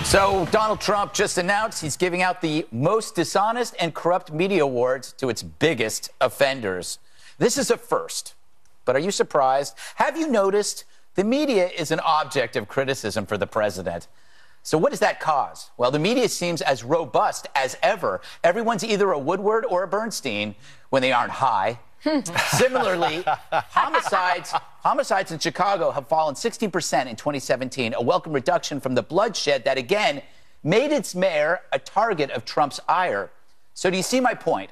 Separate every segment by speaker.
Speaker 1: So Donald Trump just announced he's giving out the most dishonest and corrupt media awards to its biggest offenders. This is a first, but are you surprised? Have you noticed the media is an object of criticism for the president? So what does that cause? Well, the media seems as robust as ever. Everyone's either a Woodward or a Bernstein when they aren't high. Similarly, homicides in Chicago have fallen 16% in 2017, a welcome reduction from the bloodshed that, again, made its mayor a target of Trump's ire. So do you see my point?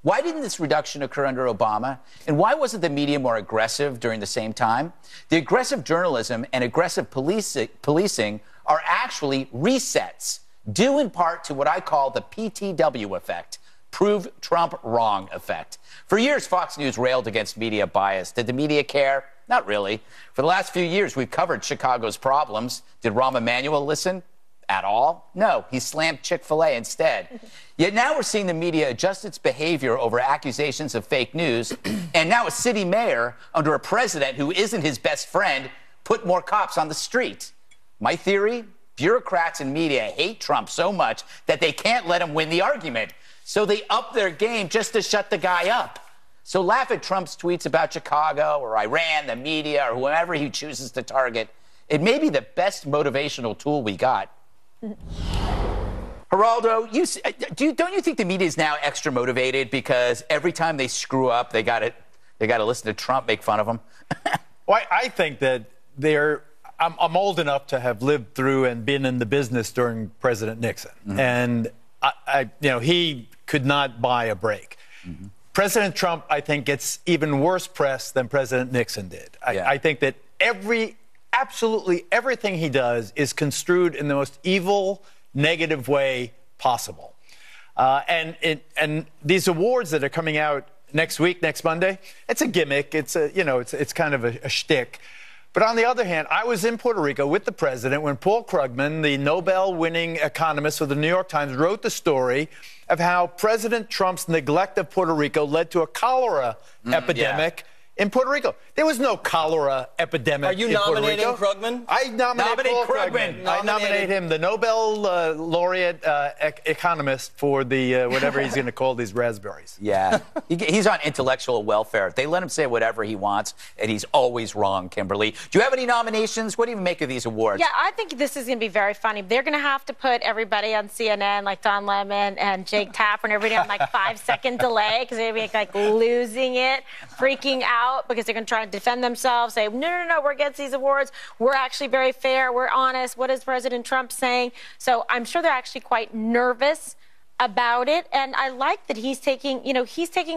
Speaker 1: Why didn't this reduction occur under Obama? And why wasn't the media more aggressive during the same time? The aggressive journalism and aggressive policing are actually resets, due in part to what I call the PTW effect. Prove Trump wrong effect. For years, Fox News railed against media bias. Did the media care? Not really. For the last few years, we've covered Chicago's problems. Did Rahm Emanuel listen at all? No, he slammed Chick-fil-A instead. Yet now we're seeing the media adjust its behavior over accusations of fake news, and now a city mayor, under a president who isn't his best friend, put more cops on the street. My theory? Bureaucrats and media hate Trump so much that they can't let him win the argument. So they up their game just to shut the guy up. So laugh at Trump's tweets about Chicago or Iran, the media, or whoever he chooses to target. It may be the best motivational tool we got. Geraldo, don't you think the media is now extra motivated because every time they screw up, they got to listen to Trump make fun of them?
Speaker 2: Well, I think that I'm old enough to have lived through and been in the business during President Nixon, and he could not buy a break. President Trump, I think, gets even worse press than President Nixon did. I think that absolutely everything he does is construed in the most evil, negative way possible. And these awards that are coming out next week, next Monday, it's a gimmick. It's kind of a shtick. But on the other hand, I was in Puerto Rico with the president when Paul Krugman, the Nobel-winning economist of the New York Times, wrote the story of how President Trump's neglect of Puerto Rico led to a cholera epidemic in Puerto Rico. There was no cholera epidemic in Puerto Rico. Are you nominating Krugman? I nominate Paul Krugman. I nominate him, the Nobel laureate economist, for the whatever he's going to call these raspberries.
Speaker 1: Yeah. He's on intellectual welfare. They let him say whatever he wants, and he's always wrong, Kimberly. Do you have any nominations? What do you make of these awards?
Speaker 3: Yeah, I think this is going to be very funny. They're going to have to put everybody on CNN, like Don Lemon and Jake Tapper, and everybody on like 5-second delay, because they're going to be like losing it, freaking out, because they're going to try to defend themselves, say, no, we're against these awards. We're actually very fair. We're honest. What is President Trump saying? So I'm sure they're actually quite nervous about it. And I like that he's taking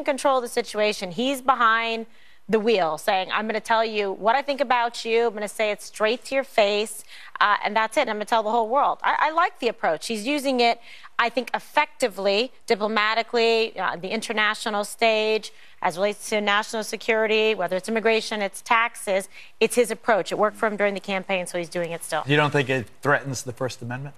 Speaker 3: control of the situation. He's behind the wheel saying, I'm going to tell you what I think about you. I'm going to say it straight to your face. And that's it. And I'm going to tell the whole world. I like the approach. He's using it, I think, effectively, diplomatically, the international stage, as it relates to national security, whether it's immigration, it's taxes. It's his approach. It worked for him during the campaign, so he's doing it still.
Speaker 2: You don't think it threatens the First Amendment?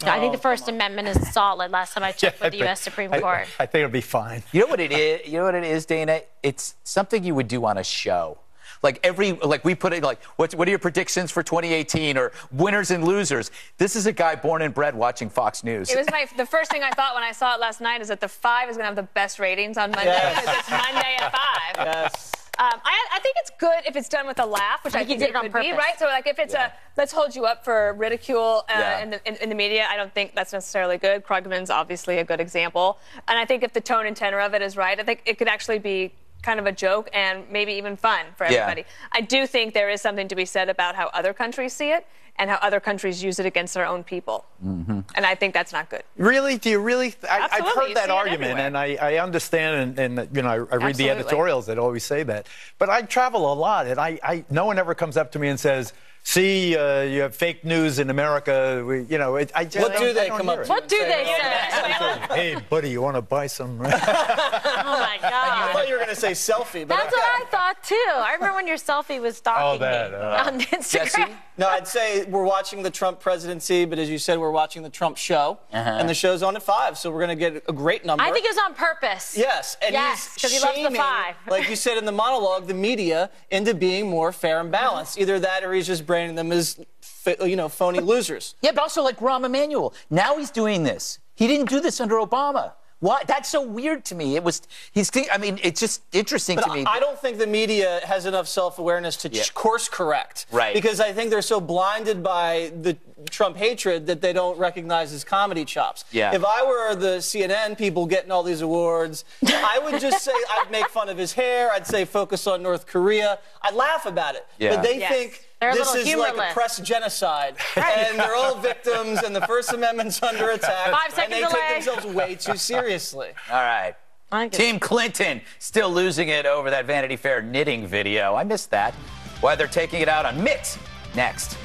Speaker 3: No, I think the First Amendment is solid. Last time I checked with the U.S. Supreme Court.
Speaker 2: I think it'll be fine.
Speaker 1: You know what it is? You know what it is, Dana? It's something you would do on a show. We put it like, what are your predictions for 2018 or winners and losers? This is a guy born and bred watching Fox News.
Speaker 4: It was the first thing I thought when I saw it last night is that the 5 is going to have the best ratings on Monday. Yes. It's Monday at 5. Yes. I think it's good if it's done with a laugh, which I think it could be, right? So, like, if it's let's hold you up for ridicule in the media, I don't think that's necessarily good. Krugman's obviously a good example. And I think if the tone and tenor of it is right, I think it could actually be kind of a joke and maybe even fun for everybody. I do think there is something to be said about how other countries see it and how other countries use it against their own people. And I think that's not good.
Speaker 2: Really? Do you really? I've heard that argument, and I understand, and I read the editorials that always say that. But I travel a lot, and no one ever comes up to me and says, see, you have fake news in America. What
Speaker 5: do they come up to?
Speaker 3: What do they say?
Speaker 2: Hey, buddy, you want to buy some?
Speaker 3: Oh, my God.
Speaker 5: I thought you were going to say selfie. But
Speaker 3: that's what I thought, too. I remember when your selfie was stalking me on Instagram.
Speaker 1: Jesse?
Speaker 5: No, I'd say we're watching the Trump presidency, but as you said, we're watching the Trump show. And the show's on at 5, so we're going to get a great number.
Speaker 3: I think it was on purpose.
Speaker 5: Yes. And
Speaker 3: because he loves the 5.
Speaker 5: Like you said in the monologue, the media into being more fair and balanced. Either that or he's just branding them as phony losers.
Speaker 1: Yeah, but also like Rahm Emanuel. Now he's doing this. He didn't do this under Obama. Why? That's so weird to me. I mean, it's just interesting to me.
Speaker 5: I don't think the media has enough self-awareness to course correct.
Speaker 1: Right.
Speaker 5: Because I think they're so blinded by the Trump hatred that they don't recognize his comedy chops.
Speaker 1: Yeah.
Speaker 5: If I were the CNN people getting all these awards, I would just say, I'd make fun of his hair. I'd say focus on North Korea. I'd laugh about it.
Speaker 1: Yeah.
Speaker 5: But they think this is like a press genocide. And they're all victims, and the First Amendment's under attack.
Speaker 3: 5 seconds
Speaker 5: and they
Speaker 3: delay.
Speaker 5: take themselves way too seriously.
Speaker 1: All right. Team Clinton still losing it over that Vanity Fair knitting video. I missed that. Why they're taking it out on Mitt next.